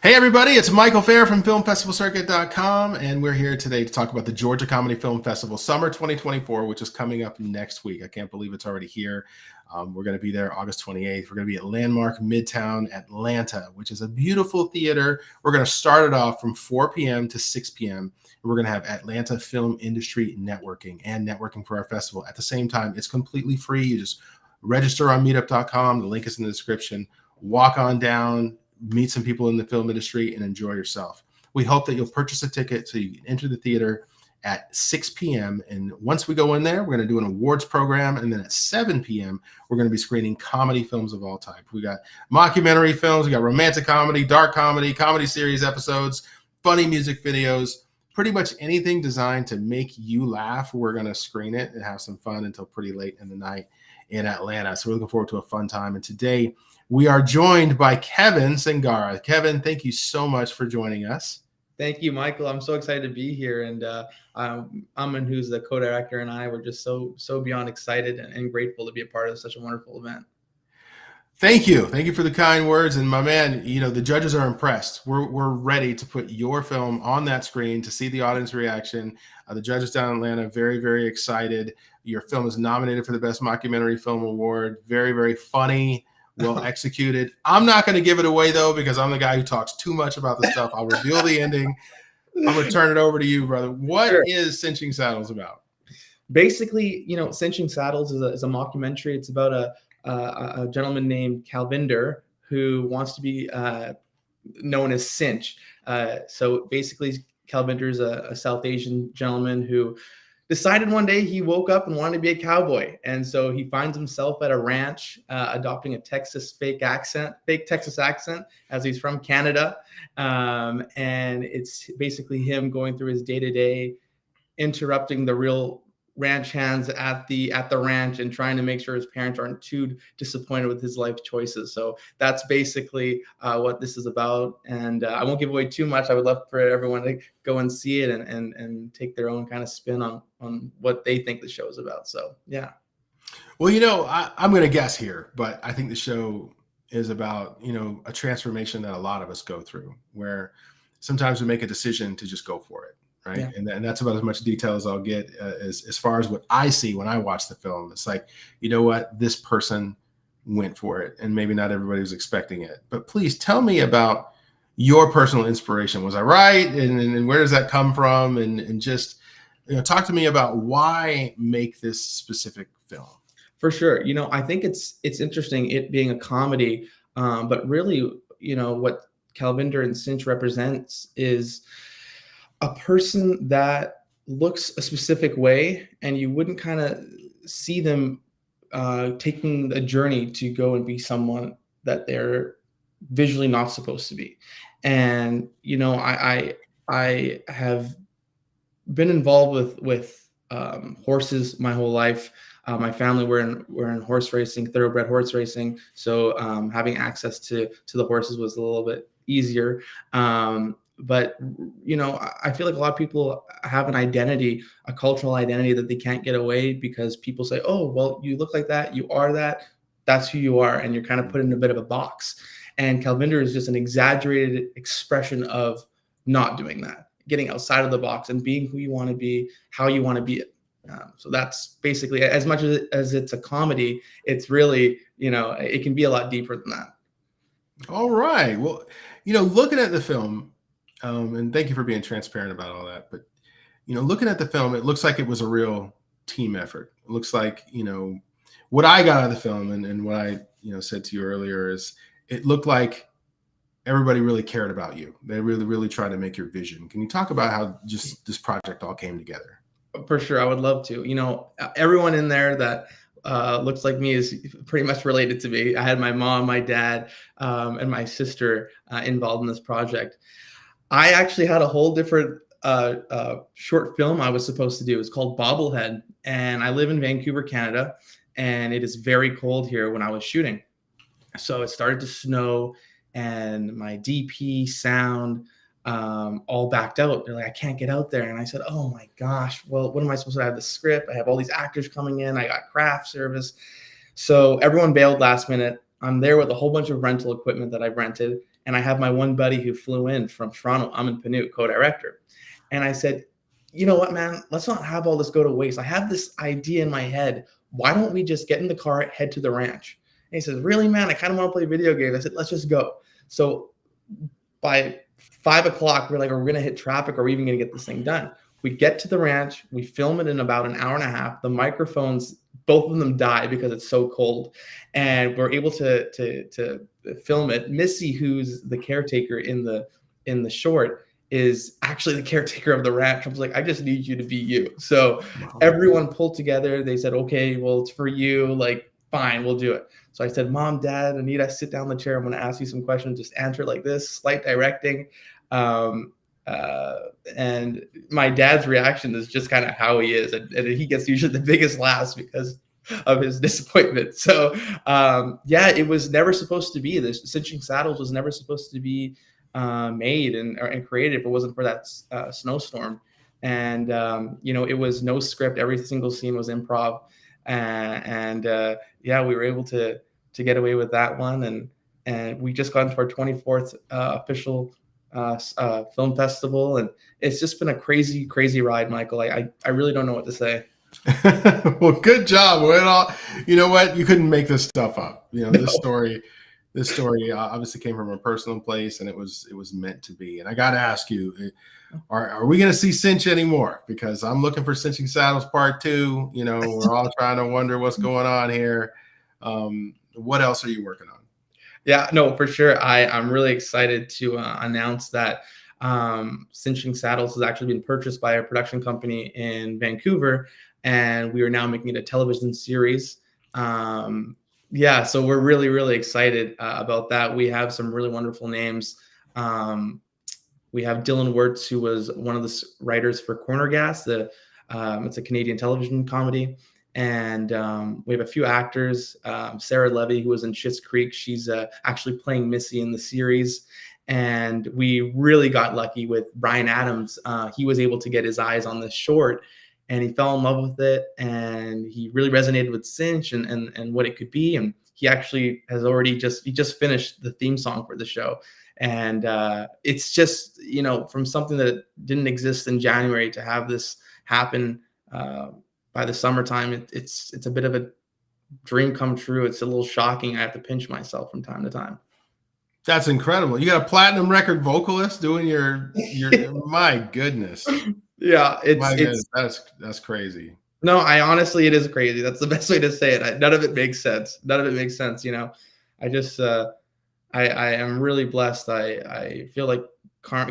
Hey everybody, it's Michael Fair from FilmFestivalCircuit.com, and we're here today to talk about the Georgia Comedy Film Festival Summer 2024, which is coming up next week. I can't believe it's already here. We're going to be there August 28th. We're going to be at Landmark Midtown Atlanta, which is a beautiful theater. We're going to start it off from 4 p.m. to 6 p.m. And we're going to have Atlanta film industry networking and networking for our festival. At the same time, it's completely free. You just register on meetup.com. The link is in the description. Walk on down, meet some people in the film industry, and enjoy yourself. We hope that you'll purchase a ticket so you can enter the theater at 6 p.m. And once we go in there, we're going to do an awards program. And then at 7 p.m., we're going to be screening comedy films of all type. We got mockumentary films, we got romantic comedy, dark comedy, comedy series episodes, funny music videos, pretty much anything designed to make you laugh. We're going to screen it and have some fun until pretty late in the night in Atlanta. So we're looking forward to a fun time. And today we are joined by Kevin Sengara. Kevin, thank you so much for joining us. Thank you, Michael. I'm so excited to be here. And Aman, who's the co-director, and I were just so beyond excited and grateful to be a part of such a wonderful event. Thank you. Thank you for the kind words. And my man, you know, the judges are impressed. We're ready to put your film on that screen to see the audience reaction. The judges down in Atlanta, very, very excited. Your film is nominated for the Best Mockumentary Film Award. Very, very funny. Well executed. I'm not going to give it away, though, because I'm the guy who talks too much about the stuff. I'll reveal the ending. I'm going to turn it over to you, brother. What is Cinching Saddles about? Basically, you know, Cinching Saddles is a mockumentary. It's about a gentleman named Calvinder who wants to be known as Cinch. So basically, Calvinder is a South Asian gentleman who decided one day he woke up and wanted to be a cowboy. And so he finds himself at a ranch adopting a fake Texas accent, as he's from Canada. And it's basically him going through his day-to-day, interrupting the real ranch hands at the ranch and trying to make sure his parents aren't too disappointed with his life choices. So that's basically what this is about. And I won't give away too much. I would love for everyone to go and see it and take their own kind of spin on what they think the show is about. So, yeah. Well, you know, I'm going to guess here, but I think the show is about, you know, a transformation that a lot of us go through, where sometimes we make a decision to just go for it. Right. Yeah. And that's about as much detail as I'll get as far as what I see when I watch the film. It's like, you know what, this person went for it and maybe not everybody was expecting it. But please tell me about your personal inspiration. Was I right? And where does that come from? And just, you know, talk to me about why make this specific film. For sure. You know, I think it's interesting it being a comedy, but really, you know, what Calvinder and Cinch represents is a person that looks a specific way, and you wouldn't kind of see them taking a journey to go and be someone that they're visually not supposed to be. And, you know, I have been involved with horses my whole life. My family we're in horse racing, thoroughbred horse racing. So having access to the horses was a little bit easier. But, you know, I feel like a lot of people have an identity, a cultural identity that they can't get away because people say, oh, well, you look like that. You are that. That's who you are. And you're kind of put in a bit of a box. And Calvinder is just an exaggerated expression of not doing that, getting outside of the box and being who you want to be, how you want to be it. So that's basically, as much as it's a comedy, it's really, you know, it can be a lot deeper than that. All right. Well, you know, looking at the film, and thank you for being transparent about all that. But, you know, looking at the film, it looks like it was a real team effort. It looks like, you know, what I got out of the film and what I, you know, said to you earlier is it looked like everybody really cared about you. They really, really tried to make your vision. Can you talk about how just this project all came together? For sure. I would love to. You know, everyone in there that looks like me is pretty much related to me. I had my mom, my dad, and my sister involved in this project. I actually had a whole different short film I was supposed to do. It's called Bobblehead, and I live in Vancouver, Canada, and it is very cold here when I was shooting. So it started to snow, and my DP, sound, all backed out. They're like, I can't get out there. And I said, oh my gosh, well, what am I supposed to do? I have the script. I have all these actors coming in. I got craft service. So everyone bailed last minute. I'm there with a whole bunch of rental equipment that I've rented. And I have my one buddy who flew in from Toronto, Aman Pannu, co-director. And I said, you know what, man, let's not have all this go to waste. I have this idea in my head. Why don't we just get in the car, head to the ranch? And he says, really, man, I kind of want to play video games. I said, let's just go. So by 5 o'clock, we're like, are we going to hit traffic? Or are we even going to get this thing done? We get to the ranch. We film it in about an hour and a half. The microphones, both of them die because it's so cold. And we're able to film it. Missy, who's the caretaker in the short, is actually the caretaker of the ranch. I was like, I just need you to be you. So everyone pulled together. They said, okay, well, it's for you. Like, fine, we'll do it. So I said, Mom, Dad, Anita, sit down in the chair. I'm going to ask you some questions. Just answer like this, slight directing. And my dad's reaction is just kind of how he is. And he gets usually the biggest laughs because of his disappointment. So, yeah, it was never supposed to be this. Cinching Saddles was never supposed to be made and created if it wasn't for that snowstorm. And, it was no script. Every single scene was improv. Yeah, we were able to get away with that one. And we just got into our 24th official film festival. And it's just been a crazy, crazy ride, Michael. I really don't know what to say. Well, good job. Well, you know what? You couldn't make this stuff up. No. This story obviously came from a personal place, and it was meant to be. And I got to ask you, are we going to see Cinch anymore? Because I'm looking for Cinching Saddles Part 2. We're all trying to wonder what's going on here. What else are you working on? Yeah, no, for sure. I'm really excited to announce that Cinching Saddles has actually been purchased by a production company in Vancouver, and we are now making it a television series. Yeah, so we're really, really excited about that. We have some really wonderful names. We have Dylan Wirtz, who was one of the writers for Corner Gas. It's a Canadian television comedy. And we have a few actors. Sarah Levy, who was in Schitt's Creek, she's actually playing Missy in the series. And we really got lucky with Brian Adams. He was able to get his eyes on this short, and he fell in love with it. And he really resonated with Cinch and what it could be. And he actually has already just finished the theme song for the show. And it's just, from something that didn't exist in January to have this happen by the summertime, it's a bit of a dream come true. It's a little shocking. I have to pinch myself from time to time. That's incredible. You got a platinum record vocalist doing your my goodness. Yeah, that's crazy. No, honestly, it is crazy. That's the best way to say it. None of it makes sense. I just I am really blessed. I feel like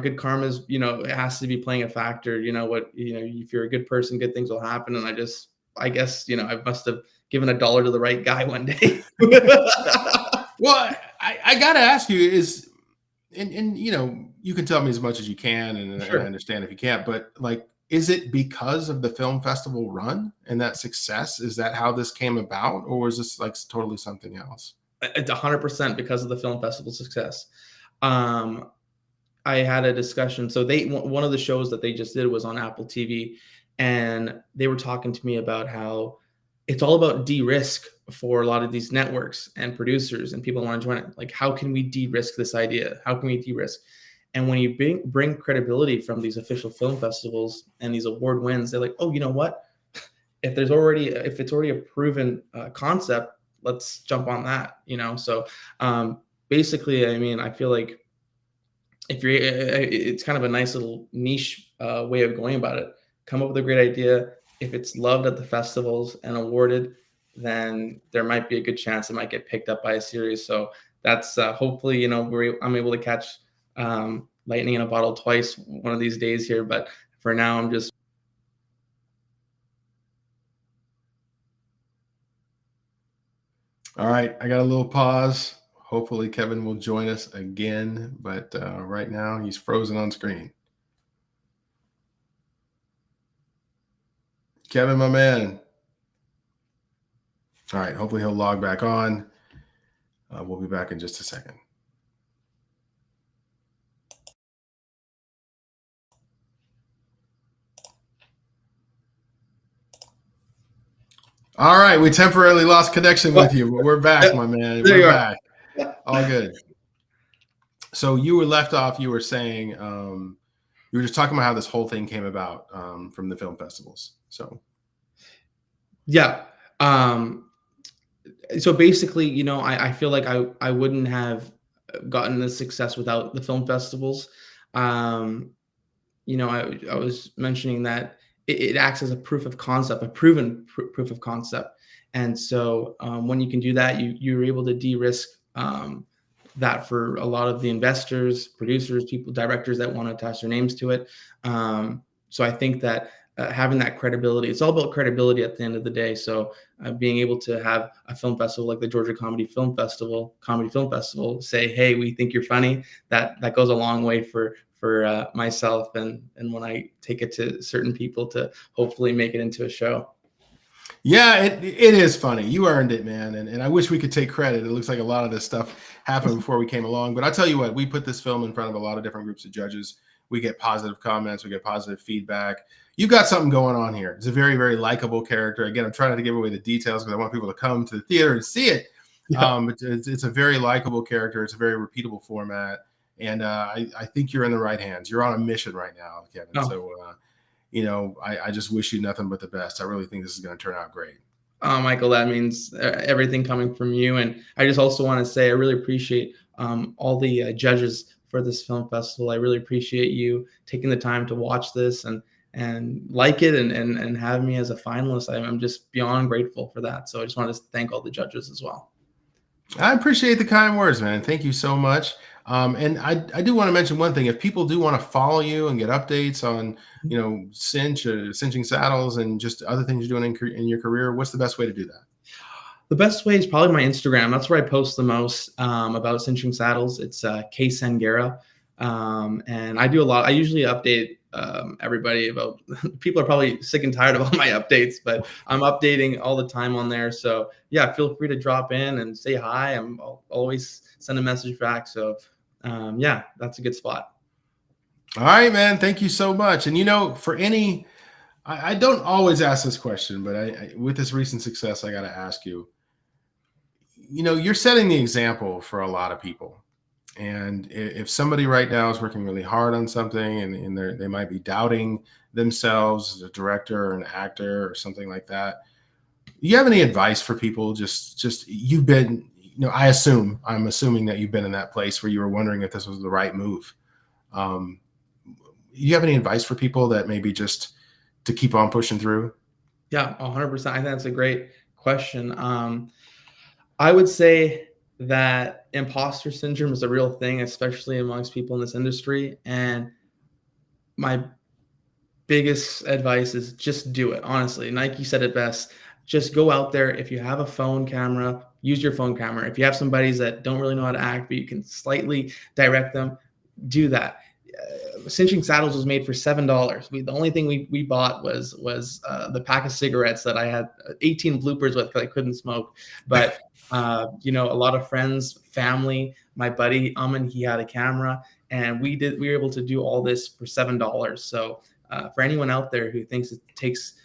good karma is, it has to be playing a factor. If you're a good person, good things will happen. And I guess, I must have given $1 to the right guy one day. Well, I got to ask you and you can tell me as much as you can, and Sure. I understand if you can't, but is it because of the film festival run and that success? Is that how this came about, or was this totally something else? It's 100% because of the film festival success. I had a discussion. So one of the shows that they just did was on Apple TV, and they were talking to me about how it's all about de-risk for a lot of these networks and producers and people who want to join it. Like, how can we de-risk this idea? How can we de-risk? And when you bring credibility from these official film festivals and these award wins, they're like, oh, you know what? If it's already a proven concept, let's jump on that. So basically, I feel like it's kind of a nice little niche way of going about it. Come up with a great idea. If it's loved at the festivals and awarded, then there might be a good chance it might get picked up by a series. So that's hopefully, I'm able to catch lightning in a bottle twice one of these days here. But for now, I'm just. All right, I got a little pause. Hopefully Kevin will join us again, but right now he's frozen on screen. Kevin, my man. All right, hopefully he'll log back on. We'll be back in just a second. All right, we temporarily lost connection with you, but we're back, my man. We're back. All good. So you were left off. You were saying you were just talking about how this whole thing came about from the film festivals. So Yeah. So basically, you know, I feel like I wouldn't have gotten this success without the film festivals. Um, you know, I was mentioning that it acts as a proof of concept, a proven proof of concept. And so when you can do that, you're able to de-risk that for a lot of the investors, producers, people, directors that want to attach their names to it. So I think that having that credibility, it's all about credibility at the end of the day. So being able to have a film festival like the Georgia Comedy Film Festival say, hey, we think you're funny, that goes a long way for myself and when I take it to certain people to hopefully make it into a show. yeah, it is funny. You earned it, man. And I wish we could take credit. It looks like a lot of this stuff happened before we came along. But I'll tell you what, we put this film in front of a lot of different groups of judges. We get positive comments. We get positive feedback. You've got something going on here. It's a very, very likable character. Again, I'm trying not to give away the details because I want people to come to the theater and see it. Yeah. It's a very likable character. It's a very repeatable format. And I think you're in the right hands. You're on a mission right now, Kevin. Oh. So, you know, I just wish you nothing but the best. I really think this is going to turn out great. Michael, that means everything coming from you. And I just also want to say I really appreciate all the judges for this film festival. I really appreciate you taking the time to watch this and like it and have me as a finalist. I'm just beyond grateful for that. So I just wanted to thank all the judges as well. I appreciate the kind words, man. Thank you so much. And I do want to mention one thing. If people do want to follow you and get updates on, you know, Cinch or Cinching Saddles and just other things you're doing in your career, what's the best way to do that? The best way is probably my Instagram. That's where I post the most about Cinching Saddles. It's K Sengara. And I do a lot. I usually update everybody about, people are probably sick and tired of all my updates, but I'm updating all the time on there. So yeah, feel free to drop in and say hi. I'll always send a message back. So yeah, that's a good spot. All right, man. Thank you so much. And, you know, for any, I don't always ask this question, but with this recent success, I got to ask you, you know, you're setting the example for a lot of people. And if somebody right now is working really hard on something and they might be doubting themselves as a director or an actor or something like that, do you have any advice for people? Just you've been, you know, I'm assuming that you've been in that place where you were wondering if this was the right move. You have any advice for people that maybe just to keep on pushing through? Yeah, 100%. I think that's a great question. I would say that imposter syndrome is a real thing, especially amongst people in this industry. And my biggest advice is just do it. Honestly, Nike said it best. Just go out there. If you have a phone camera, use your phone camera. If you have some buddies that don't really know how to act, but you can slightly direct them, do that. Cinching Saddles was made for $7. The only thing we bought was the pack of cigarettes that I had 18 bloopers with because I couldn't smoke. But you know, a lot of friends, family, my buddy Aman, he had a camera, and we were able to do all this for $7. So for anyone out there who thinks it takes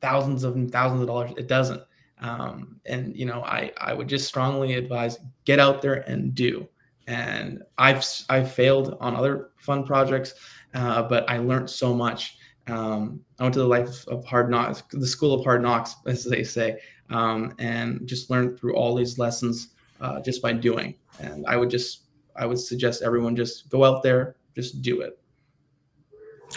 thousands of dollars, it doesn't. And you know, I would just strongly advise, get out there and do. And I've failed on other fun projects, but I learned so much. I went to the life of hard knocks, the school of hard knocks, as they say, and just learned through all these lessons just by doing. And I would suggest everyone just go out there, just do it.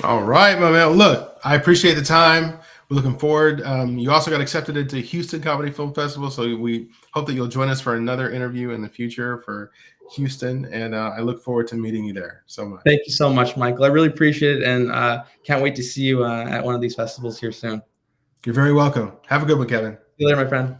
All right, my man. Look, I appreciate the time. We're looking forward. You also got accepted into Houston Comedy Film Festival, so we hope that you'll join us for another interview in the future for Houston, and I look forward to meeting you there so much. Thank you so much, Michael. I really appreciate it, and can't wait to see you at one of these festivals here soon. You're very welcome. Have a good one, Kevin. See you later, my friend.